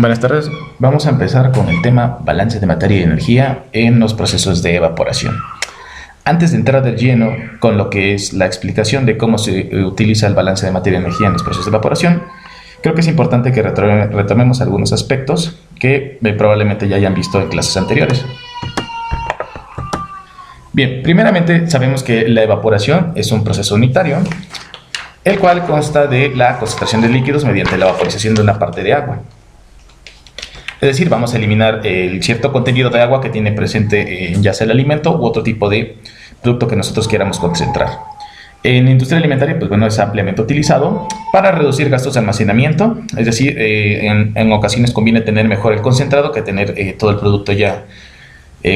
Buenas tardes, vamos a empezar con el tema balance de materia y energía en los procesos de evaporación. Antes de entrar de lleno con lo que es la explicación de cómo se utiliza el balance de materia y energía en los procesos de evaporación, creo que es importante que retomemos algunos aspectos que probablemente ya hayan visto en clases anteriores. Bien, primeramente sabemos que la evaporación es un proceso unitario, el cual consta de la concentración de líquidos mediante la vaporización de una parte de agua. Es decir, vamos a eliminar el cierto contenido de agua que tiene presente ya sea el alimento u otro tipo de producto que nosotros queramos concentrar. En la industria alimentaria, pues bueno, es ampliamente utilizado para reducir gastos de almacenamiento, es decir, en ocasiones conviene tener mejor el concentrado que tener todo el producto ya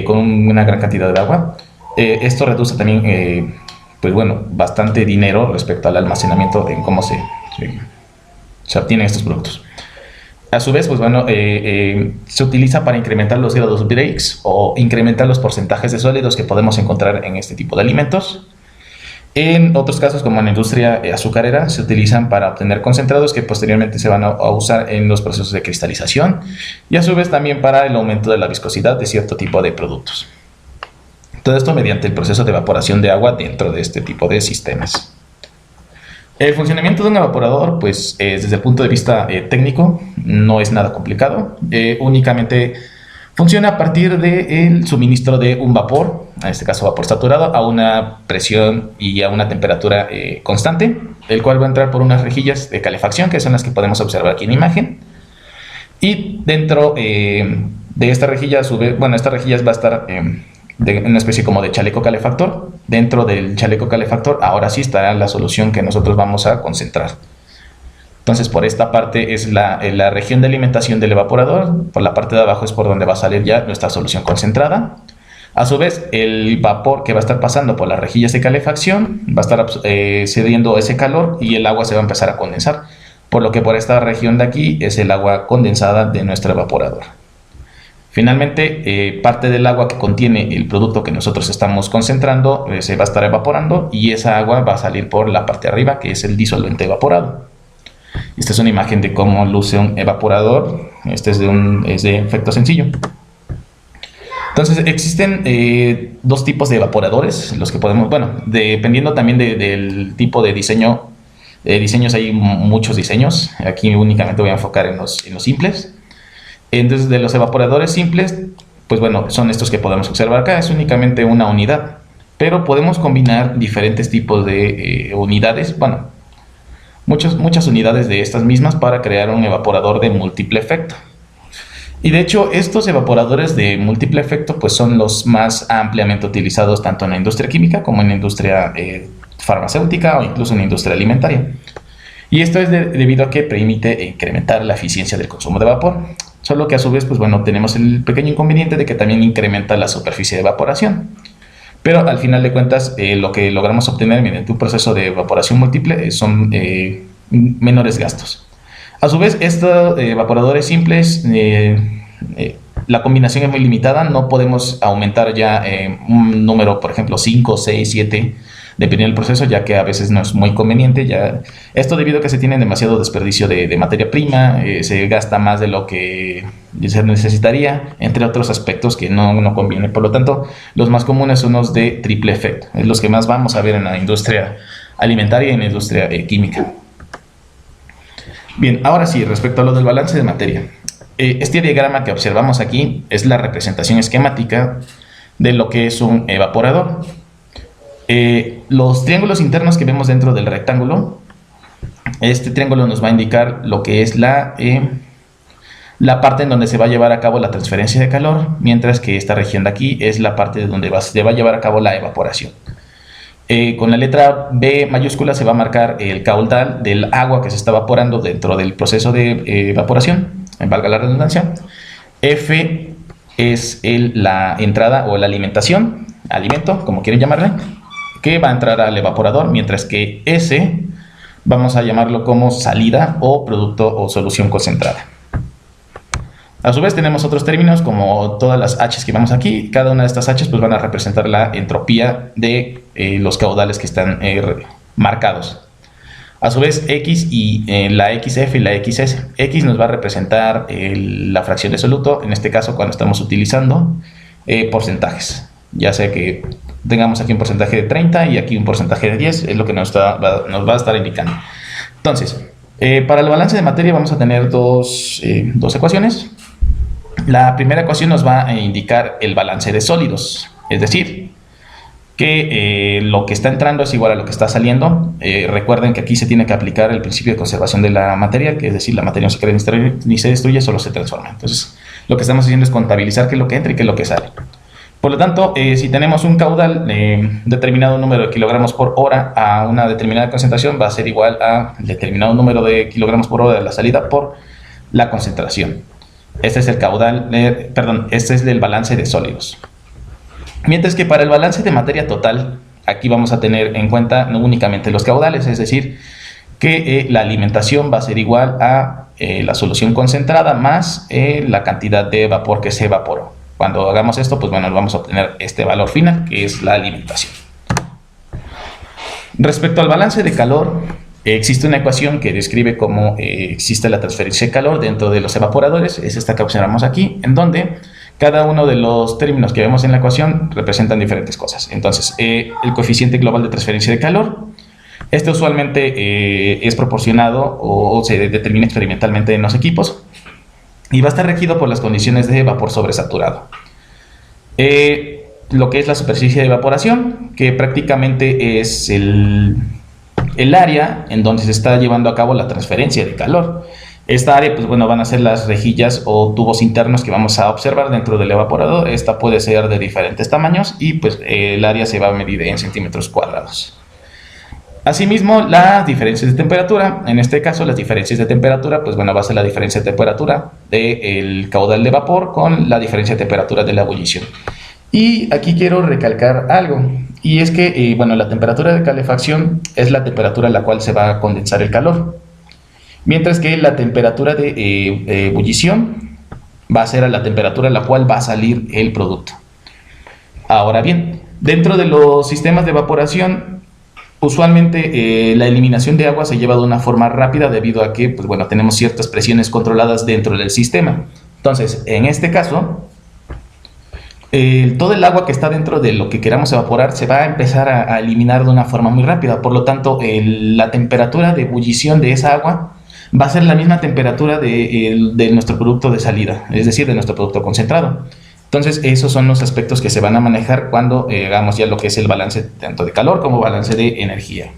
con una gran cantidad de agua. Esto reduce también, pues bueno, bastante dinero respecto al almacenamiento en cómo se obtienen estos productos. A su vez, pues bueno, se utiliza para incrementar los grados breaks o incrementar los porcentajes de sólidos que podemos encontrar en este tipo de alimentos. En otros casos, como en la industria azucarera, se utilizan para obtener concentrados que posteriormente se van a usar en los procesos de cristalización y a su vez también para el aumento de la viscosidad de cierto tipo de productos. Todo esto mediante el proceso de evaporación de agua dentro de este tipo de sistemas. El funcionamiento de un evaporador, pues desde el punto de vista técnico, no es nada complicado. Únicamente funciona a partir del suministro de un vapor, en este caso vapor saturado, a una presión y a una temperatura constante, el cual va a entrar por unas rejillas de calefacción, que son las que podemos observar aquí en imagen. Y dentro de esta rejilla, esta rejilla va a estar de una especie como de chaleco calefactor. Dentro del chaleco calefactor ahora sí estará la solución que nosotros vamos a concentrar. Entonces por esta parte es la región de alimentación del evaporador, por la parte de abajo es por donde va a salir ya nuestra solución concentrada. A su vez el vapor que va a estar pasando por las rejillas de calefacción va a estar cediendo ese calor y el agua se va a empezar a condensar, por lo que por esta región de aquí es el agua condensada de nuestro evaporador. Finalmente, parte del agua que contiene el producto que nosotros estamos concentrando se va a estar evaporando y esa agua va a salir por la parte de arriba, que es el disolvente evaporado. Esta es una imagen de cómo luce un evaporador. Este es de efecto sencillo. Entonces, existen dos tipos de evaporadores, los que podemos, bueno, dependiendo también del tipo de diseño. Diseños hay muchos diseños. Aquí únicamente voy a enfocar en los simples. Entonces, de los evaporadores simples, pues bueno, son estos que podemos observar acá, es únicamente una unidad, pero podemos combinar diferentes tipos de unidades, bueno, muchas unidades de estas mismas para crear un evaporador de múltiple efecto. Y de hecho, estos evaporadores de múltiple efecto pues son los más ampliamente utilizados tanto en la industria química como en la industria farmacéutica o incluso en la industria alimentaria. Y esto es debido a que permite incrementar la eficiencia del consumo de vapor. Solo que a su vez, pues bueno, tenemos el pequeño inconveniente de que también incrementa la superficie de evaporación. Pero al final de cuentas, lo que logramos obtener mediante un proceso de evaporación múltiple son menores gastos. A su vez, estos evaporadores simples, la combinación es muy limitada. No podemos aumentar ya un número, por ejemplo, 5, 6, 7, dependiendo del proceso, ya que a veces no es muy conveniente. Esto debido a que se tiene demasiado desperdicio de materia prima, se gasta más de lo que se necesitaría, entre otros aspectos que no conviene. Por lo tanto, los más comunes son los de triple efecto, es los que más vamos a ver en la industria alimentaria y en la industria química. Bien, ahora sí, respecto a lo del balance de materia. Este diagrama que observamos aquí es la representación esquemática de lo que es un evaporador. Los triángulos internos que vemos dentro del rectángulo, este triángulo nos va a indicar lo que es la parte en donde se va a llevar a cabo la transferencia de calor, mientras que esta región de aquí es la parte donde se va a llevar a cabo la evaporación. Con la letra B mayúscula se va a marcar el caudal del agua que se está evaporando dentro del proceso de evaporación, valga la redundancia. F es la entrada o la alimentación, alimento, como quieren llamarle, que va a entrar al evaporador, mientras que S vamos a llamarlo como salida o producto o solución concentrada. A su vez tenemos otros términos como todas las H's que vemos aquí. Cada una de estas H's pues van a representar la entropía de los caudales que están marcados. A su vez, X y la XF y la XS. X nos va a representar la fracción de soluto, en este caso cuando estamos utilizando porcentajes. Ya sea que tengamos aquí un porcentaje de 30 y aquí un porcentaje de 10, es lo que nos va a estar indicando. Entonces, para el balance de materia vamos a tener dos ecuaciones. La primera ecuación nos va a indicar el balance de sólidos, es decir, que lo que está entrando es igual a lo que está saliendo. Recuerden que aquí se tiene que aplicar el principio de conservación de la materia, que es decir, la materia no se crea ni se destruye, solo se transforma. Entonces, lo que estamos haciendo es contabilizar qué es lo que entra y qué es lo que sale. Por lo tanto, si tenemos un caudal determinado número de kilogramos por hora a una determinada concentración, va a ser igual a determinado número de kilogramos por hora de la salida por la concentración. Este es el caudal, este es el balance de sólidos. Mientras que para el balance de materia total, aquí vamos a tener en cuenta no únicamente los caudales, es decir, que la alimentación va a ser igual a la solución concentrada más la cantidad de vapor que se evaporó. Cuando hagamos esto, pues bueno, vamos a obtener este valor final, que es la alimentación. Respecto al balance de calor, existe una ecuación que describe cómo existe la transferencia de calor dentro de los evaporadores. Es esta que observamos aquí, en donde cada uno de los términos que vemos en la ecuación representan diferentes cosas. Entonces, el coeficiente global de transferencia de calor, este usualmente es proporcionado o se determina experimentalmente en los equipos y va a estar regido por las condiciones de vapor sobresaturado. Lo que es la superficie de evaporación, que prácticamente es el área en donde se está llevando a cabo la transferencia de calor. Esta área, pues bueno, van a ser las rejillas o tubos internos que vamos a observar dentro del evaporador. Esta puede ser de diferentes tamaños y pues el área se va a medir en centímetros cuadrados. Asimismo, las diferencias de temperatura, en este caso las diferencias de temperatura, pues bueno, va a ser la diferencia de temperatura del caudal de vapor con la diferencia de temperatura de la ebullición. Y aquí quiero recalcar algo, y es que, bueno, la temperatura de calefacción es la temperatura a la cual se va a condensar el calor, mientras que la temperatura de ebullición va a ser a la temperatura a la cual va a salir el producto. Ahora bien, dentro de los sistemas de evaporación, usualmente la eliminación de agua se lleva de una forma rápida debido a que, pues bueno, tenemos ciertas presiones controladas dentro del sistema. Entonces, en este caso, todo el agua que está dentro de lo que queramos evaporar se va a empezar a eliminar de una forma muy rápida. Por lo tanto, la temperatura de ebullición de esa agua va a ser la misma temperatura de nuestro producto de salida, es decir, de nuestro producto concentrado. Entonces, esos son los aspectos que se van a manejar cuando hagamos ya lo que es el balance tanto de calor como balance de energía.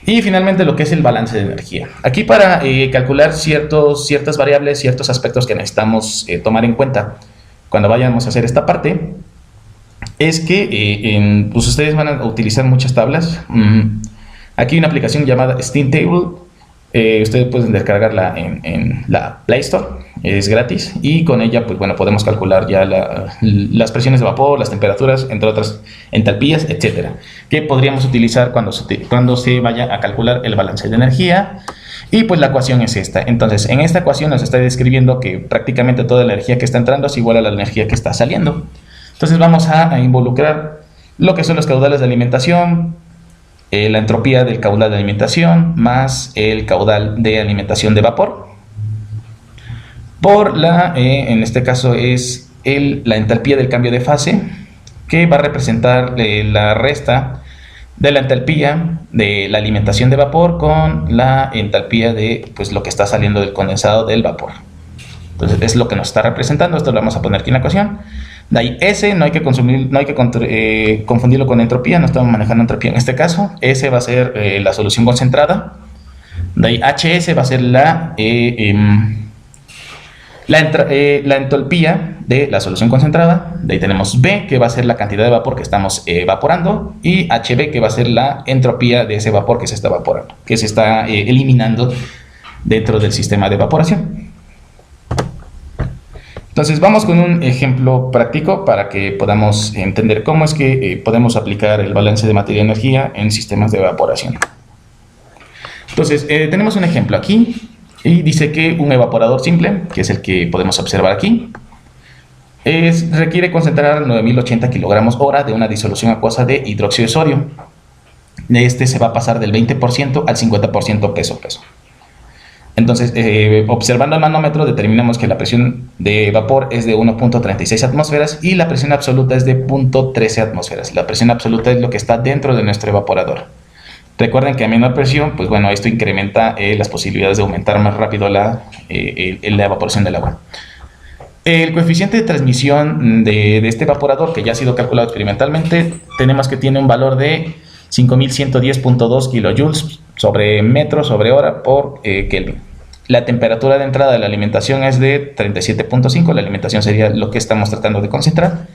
Y finalmente lo que es el balance de energía. Aquí para calcular ciertas variables, ciertos aspectos que necesitamos tomar en cuenta cuando vayamos a hacer esta parte, es que pues ustedes van a utilizar muchas tablas. Aquí hay una aplicación llamada Steam Table. Ustedes pueden descargarla en la Play Store, es gratis, y con ella pues bueno, podemos calcular ya las presiones de vapor, las temperaturas, entre otras entalpías, etcétera, que podríamos utilizar cuando se vaya a calcular el balance de energía. Y pues la ecuación es esta. Entonces, en esta ecuación nos está describiendo que prácticamente toda la energía que está entrando es igual a la energía que está saliendo. Entonces vamos a involucrar lo que son los caudales de alimentación, la entropía del caudal de alimentación más el caudal de alimentación de vapor por en este caso es la entalpía del cambio de fase, que va a representar la resta de la entalpía de la alimentación de vapor con la entalpía de pues lo que está saliendo del condensado del vapor. Entonces es lo que nos está representando. Esto lo vamos a poner aquí en la ecuación. De ahí S no hay que confundirlo con entropía, no estamos manejando entropía en este caso. S va a ser la solución concentrada. De ahí HS va a ser la entropía de la solución concentrada. De ahí tenemos B, que va a ser la cantidad de vapor que estamos evaporando, y HB, que va a ser la entropía de ese vapor que se está evaporando, que se está eliminando dentro del sistema de evaporación. Entonces vamos con un ejemplo práctico para que podamos entender cómo es que podemos aplicar el balance de materia y energía en sistemas de evaporación. Entonces tenemos un ejemplo aquí y dice que un evaporador simple, que es el que podemos observar aquí, requiere concentrar 9080 kilogramos hora de una disolución acuosa de hidróxido de sodio. este se va a pasar del 20% al 50% peso-peso. Entonces, observando el manómetro, determinamos que la presión de vapor es de 1.36 atmósferas y la presión absoluta es de 0.13 atmósferas. La presión absoluta es lo que está dentro de nuestro evaporador. Recuerden que a menor presión, pues bueno, esto incrementa las posibilidades de aumentar más rápido la evaporación del agua. El coeficiente de transmisión de este evaporador, que ya ha sido calculado experimentalmente, tenemos que tiene un valor de 5110.2 kilojoules sobre metro sobre hora por Kelvin. La temperatura de entrada de la alimentación es de 37.5, la alimentación sería lo que estamos tratando de concentrar.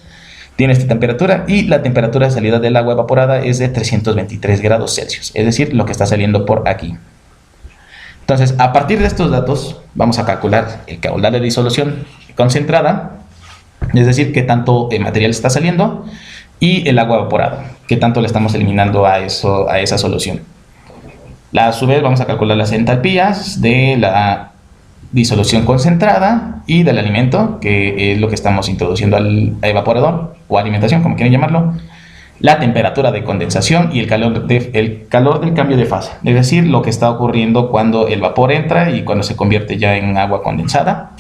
Tiene esta temperatura y la temperatura de salida del agua evaporada es de 323 grados Celsius, es decir, lo que está saliendo por aquí. Entonces, a partir de estos datos, vamos a calcular el caudal de disolución concentrada, es decir, qué tanto material está saliendo, y el agua evaporada, qué tanto le estamos eliminando a esa solución. A su vez, vamos a calcular las entalpías de la disolución concentrada y del alimento, que es lo que estamos introduciendo al evaporador o alimentación, como quieran llamarlo, la temperatura de condensación y el calor del cambio de fase, es decir, lo que está ocurriendo cuando el vapor entra y cuando se convierte ya en agua condensada,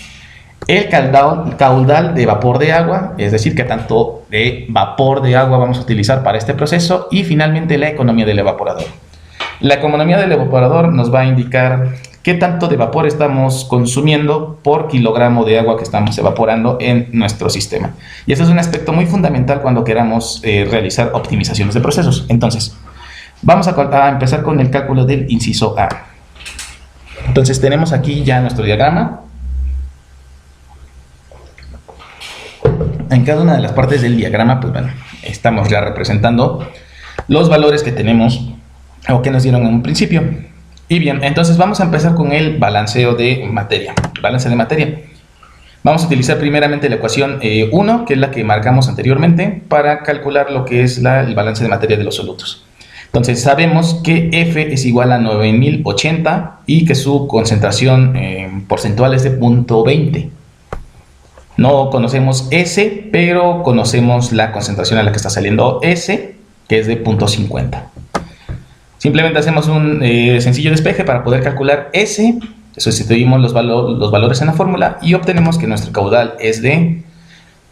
el caudal de vapor de agua, es decir, qué tanto de vapor de agua vamos a utilizar para este proceso, y finalmente la economía del evaporador. La economía del evaporador nos va a indicar qué tanto de vapor estamos consumiendo por kilogramo de agua que estamos evaporando en nuestro sistema. Y este es un aspecto muy fundamental cuando queramos realizar optimizaciones de procesos. Entonces, vamos a empezar con el cálculo del inciso A. Entonces, tenemos aquí ya nuestro diagrama. En cada una de las partes del diagrama, pues bueno, estamos ya representando los valores que tenemos o que nos dieron en un principio. Y bien, entonces vamos a empezar con el balanceo de materia. Balance de materia. Vamos a utilizar primeramente la ecuación 1, que es la que marcamos anteriormente, para calcular lo que es el balance de materia de los solutos. Entonces sabemos que F es igual a 9080 y que su concentración porcentual es de 0.20. No conocemos S, pero conocemos la concentración a la que está saliendo S, que es de 0.50. Simplemente hacemos un sencillo despeje para poder calcular S, sustituimos los valores en la fórmula y obtenemos que nuestro caudal es de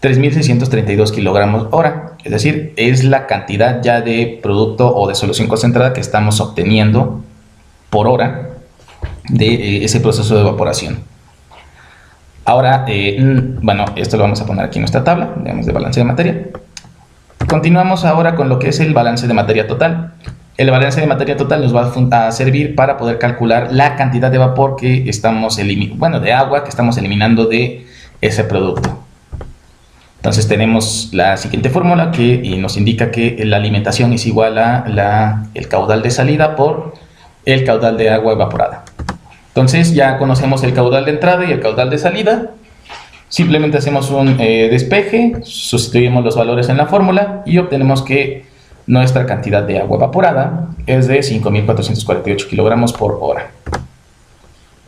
3.632 kilogramos hora, es decir, es la cantidad ya de producto o de solución concentrada que estamos obteniendo por hora de ese proceso de evaporación. Ahora, bueno, esto lo vamos a poner aquí en nuestra tabla, digamos, de balance de materia. Continuamos ahora con lo que es el balance de materia total. El balance de materia total nos va a servir para poder calcular la cantidad de vapor que estamos eliminando, de agua que estamos eliminando de ese producto. Entonces tenemos la siguiente fórmula que nos indica que la alimentación es igual a el caudal de salida por el caudal de agua evaporada. Entonces ya conocemos el caudal de entrada y el caudal de salida. Simplemente hacemos un despeje, sustituimos los valores en la fórmula y obtenemos que nuestra cantidad de agua evaporada es de 5.448 kilogramos por hora,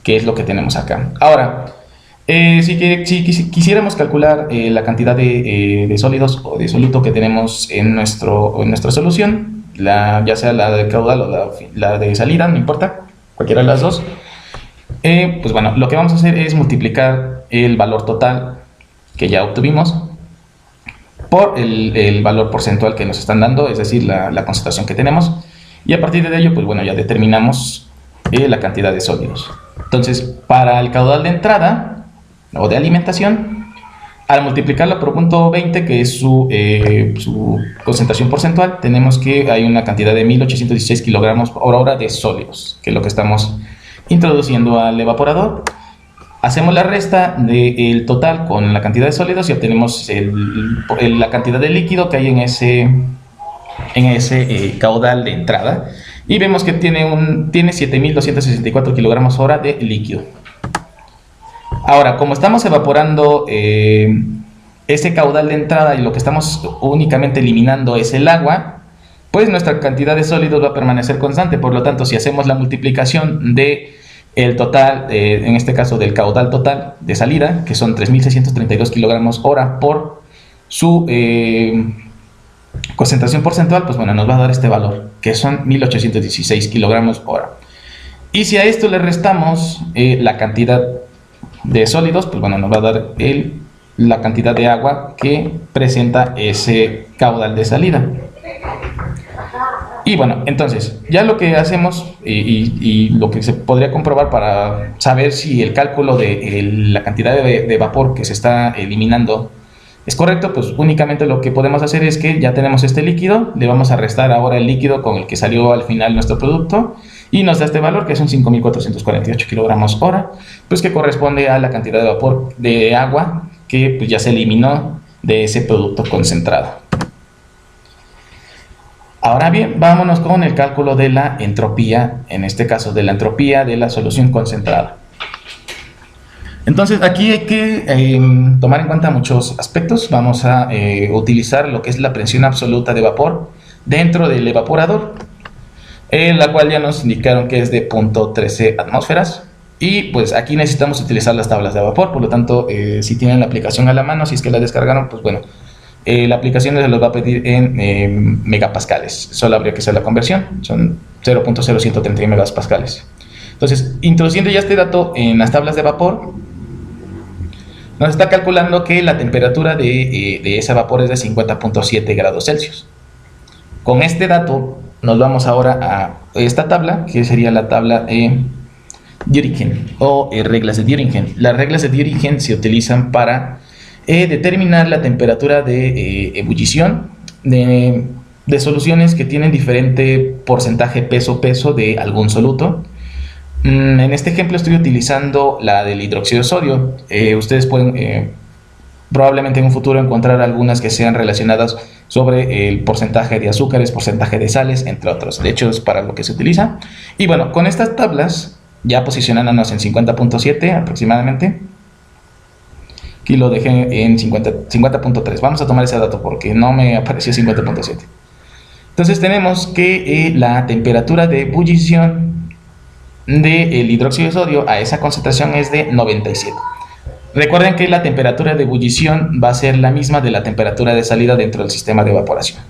que es lo que tenemos acá. Ahora, si quisiéramos calcular la cantidad de sólidos o de soluto que tenemos en nuestra solución, ya sea la de caudal o la de salida, no importa, cualquiera de las dos, pues bueno, lo que vamos a hacer es multiplicar el valor total que ya obtuvimos por el valor porcentual que nos están dando, es decir, la concentración que tenemos, y a partir de ello, pues bueno, ya determinamos la cantidad de sólidos. Entonces, para el caudal de entrada o de alimentación, al multiplicarla por 0.20, que es su concentración porcentual, tenemos que hay una cantidad de 1.816 kilogramos por hora de sólidos, que es lo que estamos introduciendo al evaporador. Hacemos la resta del total con la cantidad de sólidos y obtenemos la cantidad de líquido que hay en ese caudal de entrada, y vemos que tiene 7.264 kilogramos hora de líquido. Ahora, como estamos evaporando ese caudal de entrada y lo que estamos únicamente eliminando es el agua, pues nuestra cantidad de sólidos va a permanecer constante. Por lo tanto, si hacemos la multiplicación de el total, en este caso del caudal total de salida, que son 3.632 kilogramos hora por su concentración porcentual, pues bueno, nos va a dar este valor. que son 1816 kilogramos hora. Y si a esto le restamos la cantidad de sólidos, pues bueno, nos va a dar la cantidad de agua que presenta ese caudal de salida. Y bueno, entonces, ya lo que hacemos y lo que se podría comprobar para saber si el cálculo de la cantidad de vapor que se está eliminando es correcto, pues únicamente lo que podemos hacer es que ya tenemos este líquido, le vamos a restar ahora el líquido con el que salió al final nuestro producto y nos da este valor que son 5.448 kilogramos hora, pues que corresponde a la cantidad de vapor de agua que pues ya se eliminó de ese producto concentrado. Ahora bien, vámonos con el cálculo de la entropía, en este caso de la entropía de la solución concentrada. Entonces aquí hay que tomar en cuenta muchos aspectos. Vamos a utilizar lo que es la presión absoluta de vapor dentro del evaporador, la cual ya nos indicaron que es de 0.13 atmósferas. Y pues aquí necesitamos utilizar las tablas de vapor, por lo tanto, si tienen la aplicación a la mano, si es que la descargaron, pues bueno, la aplicación se los va a pedir en megapascales. Solo habría que hacer la conversión, son 0.0131 megapascales. Entonces, introduciendo ya este dato en las tablas de vapor, nos está calculando que la temperatura de ese vapor es de 50.7 grados Celsius. Con este dato nos vamos ahora a esta tabla, que sería la tabla Düringen o reglas de Düringen. Las reglas de Düringen se utilizan para determinar la temperatura de ebullición de soluciones que tienen diferente porcentaje peso-peso de algún soluto. En este ejemplo estoy utilizando la del hidróxido de sodio. Ustedes pueden probablemente en un futuro encontrar algunas que sean relacionadas sobre el porcentaje de azúcares, porcentaje de sales, entre otros. De hecho es para lo que se utiliza. Y bueno, con estas tablas, ya posicionándonos en 50.7 aproximadamente, aquí lo dejé en 50.3. Vamos a tomar ese dato porque no me apareció 50.7. Entonces tenemos que la temperatura de ebullición del hidróxido de sodio a esa concentración es de 97. Recuerden que la temperatura de ebullición va a ser la misma de la temperatura de salida dentro del sistema de evaporación.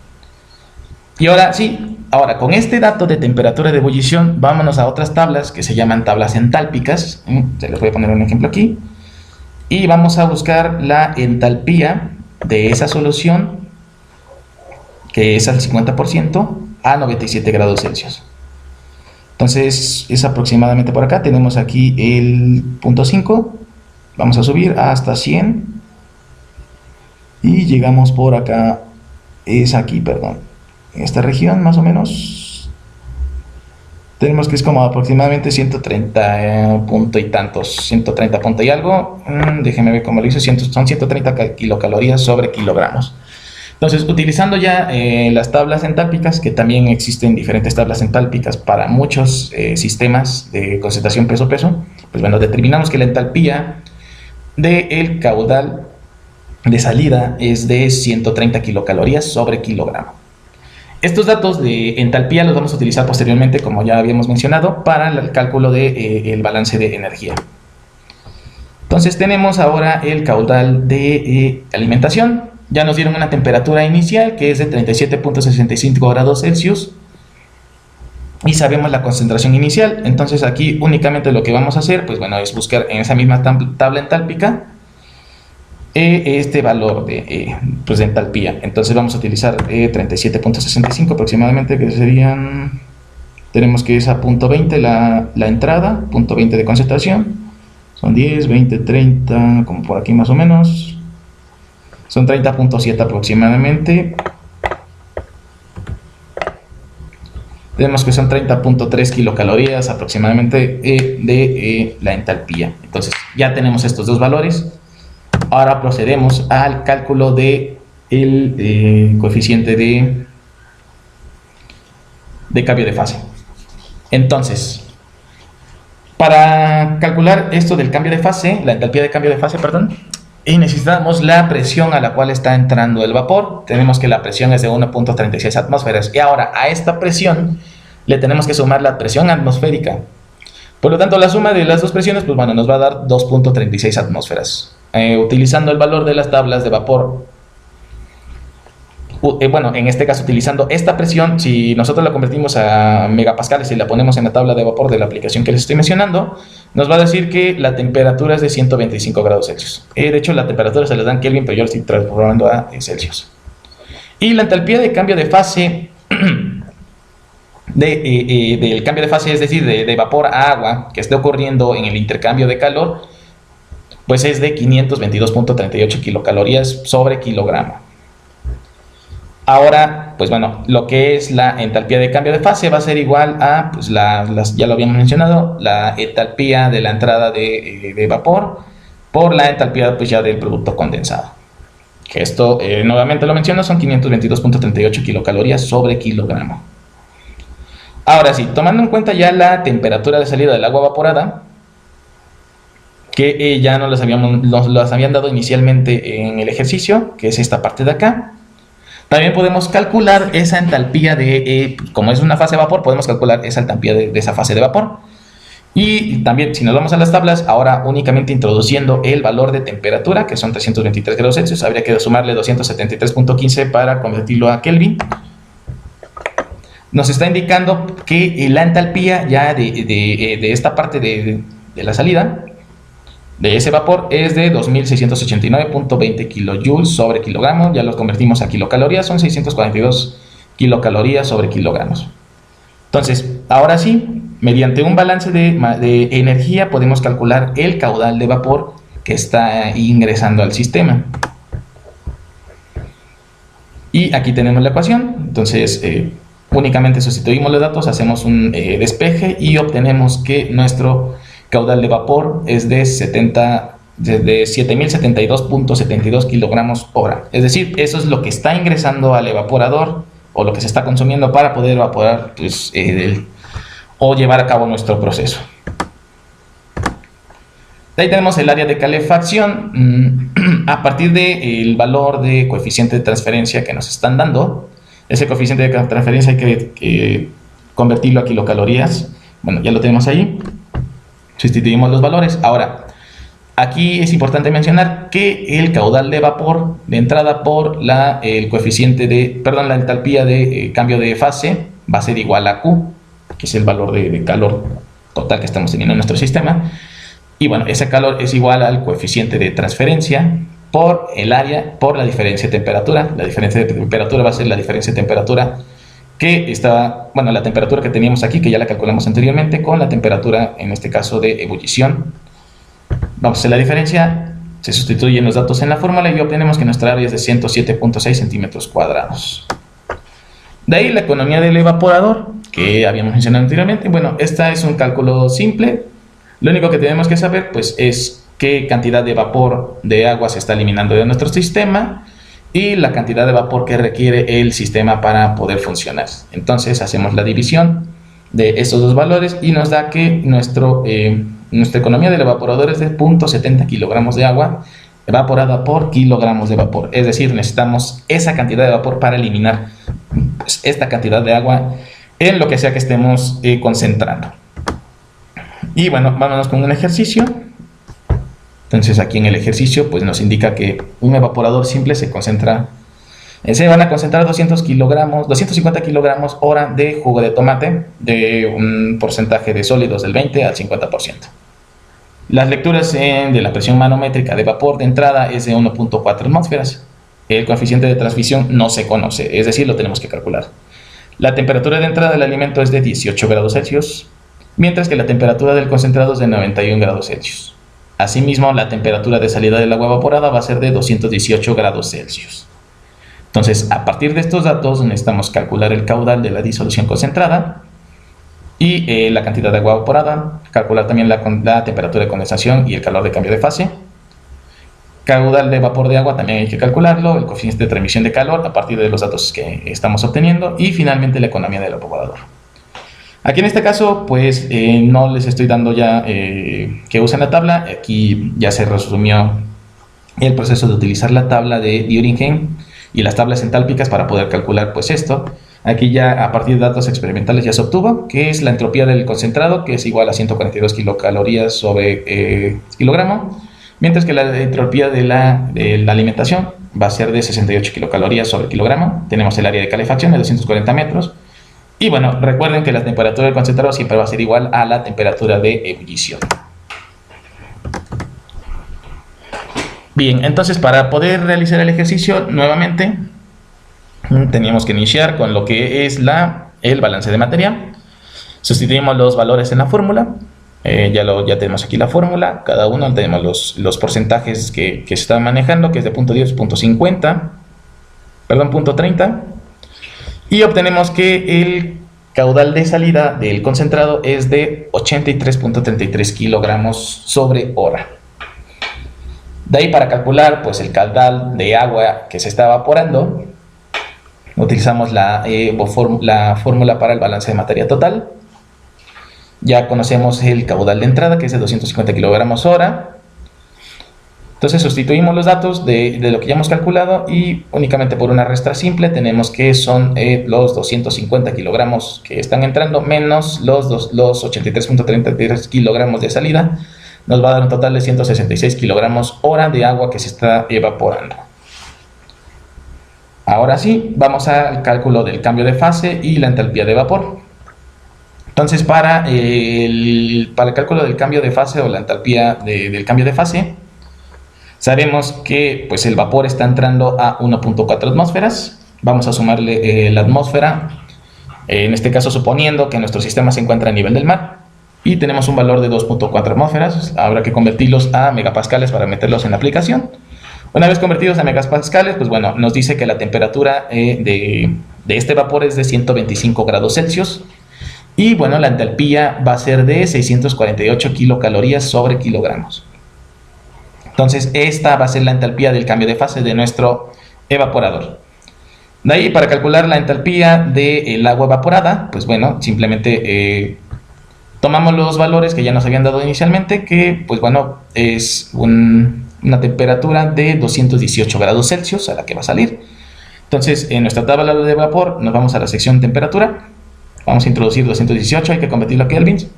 Y ahora sí, con este dato de temperatura de ebullición, vámonos a otras tablas que se llaman tablas entálpicas. Se les voy a poner un ejemplo aquí. Y vamos a buscar la entalpía de esa solución, que es al 50% a 97 grados Celsius. Entonces es aproximadamente por acá. Tenemos aquí el punto 5. Vamos a subir hasta 100. Y llegamos por acá. Es aquí, perdón. En esta región más o menos. Tenemos que es como aproximadamente 130 punto y tantos. 130 punto y algo. Déjenme ver cómo lo hice. Son 130 kilocalorías sobre kilogramos. Entonces, utilizando ya las tablas entálpicas, que también existen diferentes tablas entálpicas para muchos sistemas de concentración peso-peso, pues bueno, determinamos que la entalpía del caudal de salida es de 130 kilocalorías sobre kilogramo. Estos datos de entalpía los vamos a utilizar posteriormente, como ya habíamos mencionado, para el cálculo del balance de energía. Entonces tenemos ahora el caudal de alimentación. Ya nos dieron una temperatura inicial que es de 37.65 grados Celsius y sabemos la concentración inicial. Entonces aquí únicamente lo que vamos a hacer, pues bueno, es buscar en esa misma tabla entálpica este valor de entalpía. Entonces vamos a utilizar 37.65 aproximadamente, que serían, tenemos que es a punto 20 la entrada, punto 20 de concentración, son 10, 20, 30, como por aquí más o menos. Son 30.7 aproximadamente. Tenemos que son 30.3 kilocalorías aproximadamente de la entalpía. Entonces ya tenemos estos dos valores. Ahora procedemos al cálculo del coeficiente de cambio de fase. Entonces, para calcular esto del cambio de fase, la entalpía de cambio de fase, perdón, y necesitamos la presión a la cual está entrando el vapor. Tenemos que la presión es de 1.36 atmósferas. Y ahora a esta presión le tenemos que sumar la presión atmosférica. Por lo tanto, la suma de las dos presiones, pues bueno, nos va a dar 2.36 atmósferas. Utilizando el valor de las tablas de vapor bueno, en este caso utilizando esta presión, si nosotros la convertimos a megapascales y la ponemos en la tabla de vapor de la aplicación que les estoy mencionando, nos va a decir que la temperatura es de 125 grados Celsius. De hecho, la temperatura se les da en Kelvin, pero yo la estoy transformando a Celsius. Y la entalpía de cambio de fase del cambio de fase, es decir, de vapor a agua que esté ocurriendo en el intercambio de calor, pues es de 522.38 kilocalorías sobre kilogramo. Ahora, pues bueno, lo que es la entalpía de cambio de fase va a ser igual a, pues ya lo habíamos mencionado, la entalpía de la entrada de vapor por la entalpía pues ya del producto condensado. Que esto, nuevamente lo menciono, son 522.38 kilocalorías sobre kilogramo. Ahora sí, tomando en cuenta ya la temperatura de salida del agua evaporada, que ya nos las habían dado inicialmente en el ejercicio, que es esta parte de acá. También podemos calcular esa entalpía como es una fase de vapor, podemos calcular esa entalpía de esa fase de vapor. Y también, si nos vamos a las tablas, ahora únicamente introduciendo el valor de temperatura, que son 323 grados Celsius, habría que sumarle 273.15 para convertirlo a Kelvin. Nos está indicando que la entalpía ya de esta parte de la salida de ese vapor es de 2689.20 kilojoules sobre kilogramo. Ya los convertimos a kilocalorías, son 642 kilocalorías sobre kilogramos. Entonces, ahora sí, mediante un balance de energía podemos calcular el caudal de vapor que está ingresando al sistema. Y aquí tenemos la ecuación. Entonces, únicamente sustituimos los datos, hacemos un despeje y obtenemos que nuestro caudal de vapor es de 7072.72 kilogramos hora. Es decir, eso es lo que está ingresando al evaporador o lo que se está consumiendo para poder evaporar pues, o llevar a cabo nuestro proceso. De ahí tenemos el área de calefacción. A partir del valor de coeficiente de transferencia que nos están dando, ese coeficiente de transferencia hay que convertirlo a kilocalorías. Bueno, ya lo tenemos ahí. Sustituimos los valores. Ahora, aquí es importante mencionar que el caudal de vapor de entrada por el coeficiente la entalpía de cambio de fase va a ser igual a Q, que es el valor de calor total que estamos teniendo en nuestro sistema. Y bueno, ese calor es igual al coeficiente de transferencia por el área por la diferencia de temperatura. La diferencia de temperatura va a ser la diferencia de temperatura que está, bueno, la temperatura que teníamos aquí, que ya la calculamos anteriormente, con la temperatura, en este caso, de ebullición. Vamos a hacer la diferencia, se sustituyen los datos en la fórmula y obtenemos que nuestra área es de 107.6 centímetros cuadrados. De ahí la economía del evaporador, que habíamos mencionado anteriormente. Bueno, esta es un cálculo simple. Lo único que tenemos que saber, pues, es qué cantidad de vapor de agua se está eliminando de nuestro sistema y la cantidad de vapor que requiere el sistema para poder funcionar. Entonces hacemos la división de estos dos valores y nos da que nuestra economía del evaporador es de 0.70 kilogramos de agua evaporada por kilogramos de vapor. Es decir, necesitamos esa cantidad de vapor para eliminar pues, esta cantidad de agua en lo que sea que estemos concentrando. Y bueno, vámonos con un ejercicio. Entonces aquí en el ejercicio pues nos indica que un evaporador simple se van a concentrar 250 kilogramos hora de jugo de tomate de un porcentaje de sólidos del 20 al 50%. Las lecturas de la presión manométrica de vapor de entrada es de 1.4 atmósferas. El coeficiente de transmisión no se conoce, es decir, lo tenemos que calcular. La temperatura de entrada del alimento es de 18 grados Celsius, mientras que la temperatura del concentrado es de 91 grados Celsius. Asimismo, la temperatura de salida del agua evaporada va a ser de 218 grados Celsius. Entonces, a partir de estos datos, necesitamos calcular el caudal de la disolución concentrada y la cantidad de agua evaporada, calcular también la temperatura de condensación y el calor de cambio de fase. Caudal de vapor de agua también hay que calcularlo, el coeficiente de transmisión de calor a partir de los datos que estamos obteniendo y finalmente la economía del evaporador. Aquí en este caso, pues no les estoy dando ya que usen la tabla. Aquí ya se resumió el proceso de utilizar la tabla de Düringen y las tablas entálpicas para poder calcular pues esto. Aquí ya a partir de datos experimentales ya se obtuvo que es la entropía del concentrado, que es igual a 142 kilocalorías sobre kilogramo, mientras que la entropía de la alimentación va a ser de 68 kilocalorías sobre kilogramo. Tenemos el área de calefacción de 240 metros. Y bueno, recuerden que la temperatura del concentrado siempre va a ser igual a la temperatura de ebullición. Bien, entonces para poder realizar el ejercicio nuevamente teníamos que iniciar con lo que es el balance de materia. Sustituimos los valores en la fórmula. Ya tenemos aquí la fórmula. Cada uno tenemos los porcentajes que se están manejando, que es de 0.10, 0.50, perdón, 0.30. Y obtenemos que el caudal de salida del concentrado es de 83.33 kilogramos sobre hora. De ahí, para calcular pues el caudal de agua que se está evaporando, utilizamos la fórmula para el balance de materia total. Ya conocemos el caudal de entrada, que es de 250 kilogramos hora. Entonces sustituimos los datos de lo que ya hemos calculado y únicamente por una resta simple tenemos que son los 250 kilogramos que están entrando menos los 83.33 kilogramos de salida. Nos va a dar un total de 166 kilogramos hora de agua que se está evaporando. Ahora sí, vamos al cálculo del cambio de fase y la entalpía de vapor. Entonces, para el cálculo del cambio de fase o la entalpía del cambio de fase, sabemos que pues, el vapor está entrando a 1.4 atmósferas. Vamos a sumarle la atmósfera, en este caso suponiendo que nuestro sistema se encuentra a nivel del mar. Y tenemos un valor de 2.4 atmósferas. Habrá que convertirlos a megapascales para meterlos en la aplicación. Una vez convertidos a megapascales, pues bueno, nos dice que la temperatura de este vapor es de 125 grados Celsius. Y bueno, la entalpía va a ser de 648 kilocalorías sobre kilogramos. Entonces, esta va a ser la entalpía del cambio de fase de nuestro evaporador. De ahí, para calcular la entalpía del agua evaporada, pues bueno, simplemente tomamos los valores que ya nos habían dado inicialmente, que pues bueno, es una temperatura de 218 grados Celsius a la que va a salir. Entonces, en nuestra tabla de vapor nos vamos a la sección temperatura. Vamos a introducir 218, hay que convertirlo a kelvins.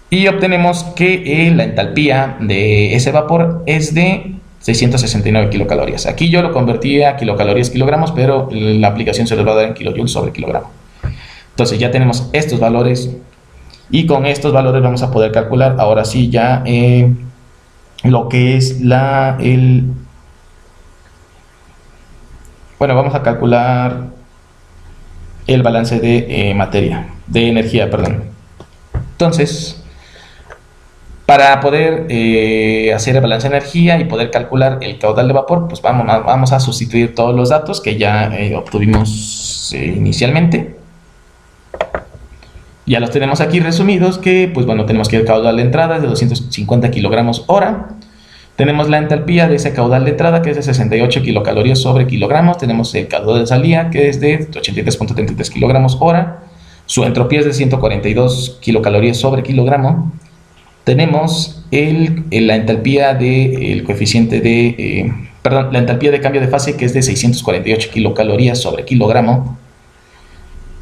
Y obtenemos que la entalpía de ese vapor es de 669 kilocalorías. Aquí yo lo convertí a kilocalorías, kilogramos, pero la aplicación se los va a dar en kilojoules sobre kilogramo. Entonces ya tenemos estos valores y con estos valores vamos a poder calcular ahora sí ya lo que es bueno, vamos a calcular el balance de energía, perdón. Entonces, para poder hacer el balance de energía y poder calcular el caudal de vapor, pues vamos a sustituir todos los datos que ya obtuvimos inicialmente. Ya los tenemos aquí resumidos, que pues bueno, tenemos que el caudal de entrada es de 250 kilogramos hora. Tenemos la entalpía de ese caudal de entrada, que es de 68 kilocalorías sobre kilogramos. Tenemos el caudal de salida, que es de 83.33 kilogramos hora. Su entropía es de 142 kilocalorías sobre kilogramo. Tenemos la entalpía del coeficiente la entalpía de cambio de fase, que es de 648 kilocalorías sobre kilogramo.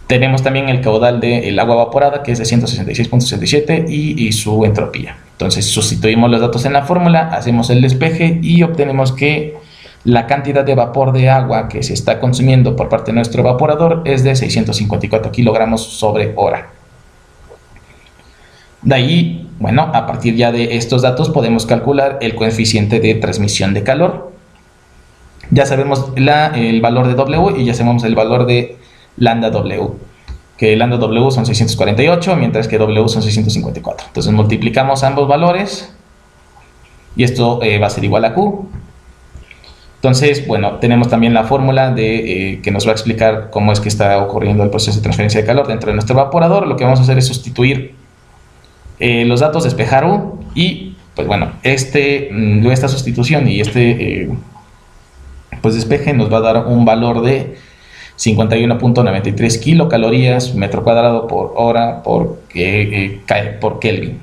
Tenemos también el caudal del agua evaporada, que es de 166.67 y su entropía. Entonces sustituimos los datos en la fórmula, hacemos el despeje y obtenemos que la cantidad de vapor de agua que se está consumiendo por parte de nuestro evaporador es de 654 kilogramos sobre hora. De ahí, bueno, a partir ya de estos datos podemos calcular el coeficiente de transmisión de calor. Ya sabemos el valor de W y ya sabemos el valor de lambda W, que lambda W son 648, mientras que W son 654. Entonces multiplicamos ambos valores y esto va a ser igual a Q. Entonces, bueno, tenemos también la fórmula que nos va a explicar cómo es que está ocurriendo el proceso de transferencia de calor dentro de nuestro evaporador. Lo que vamos a hacer es sustituir los datos, despejar U y, pues bueno, esta sustitución y pues despeje nos va a dar un valor de 51.93 kilocalorías metro cuadrado por hora por Kelvin.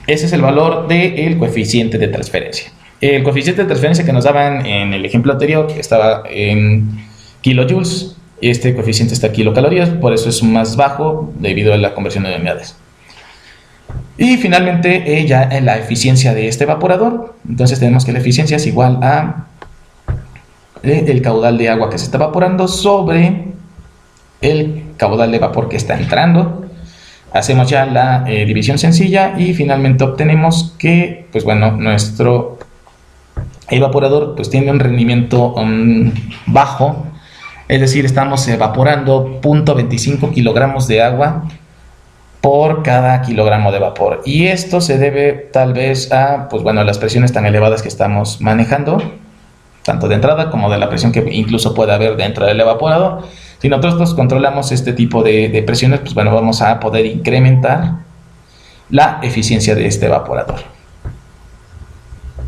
Ese es el valor del coeficiente de transferencia. El coeficiente de transferencia que nos daban en el ejemplo anterior estaba en kilojoules. Este coeficiente está en kilocalorías, por eso es más bajo debido a la conversión de unidades. Y finalmente ya en la eficiencia de este evaporador. Entonces tenemos que la eficiencia es igual a el caudal de agua que se está evaporando sobre el caudal de vapor que está entrando. Hacemos ya la división sencilla y finalmente obtenemos que, pues bueno, nuestro evaporador pues tiene un rendimiento bajo, es decir, estamos evaporando 0.25 kilogramos de agua por cada kilogramo de vapor, y esto se debe tal vez a, pues bueno, las presiones tan elevadas que estamos manejando, tanto de entrada como de la presión que incluso puede haber dentro del evaporador. Si nosotros controlamos este tipo de presiones, pues bueno, vamos a poder incrementar la eficiencia de este evaporador.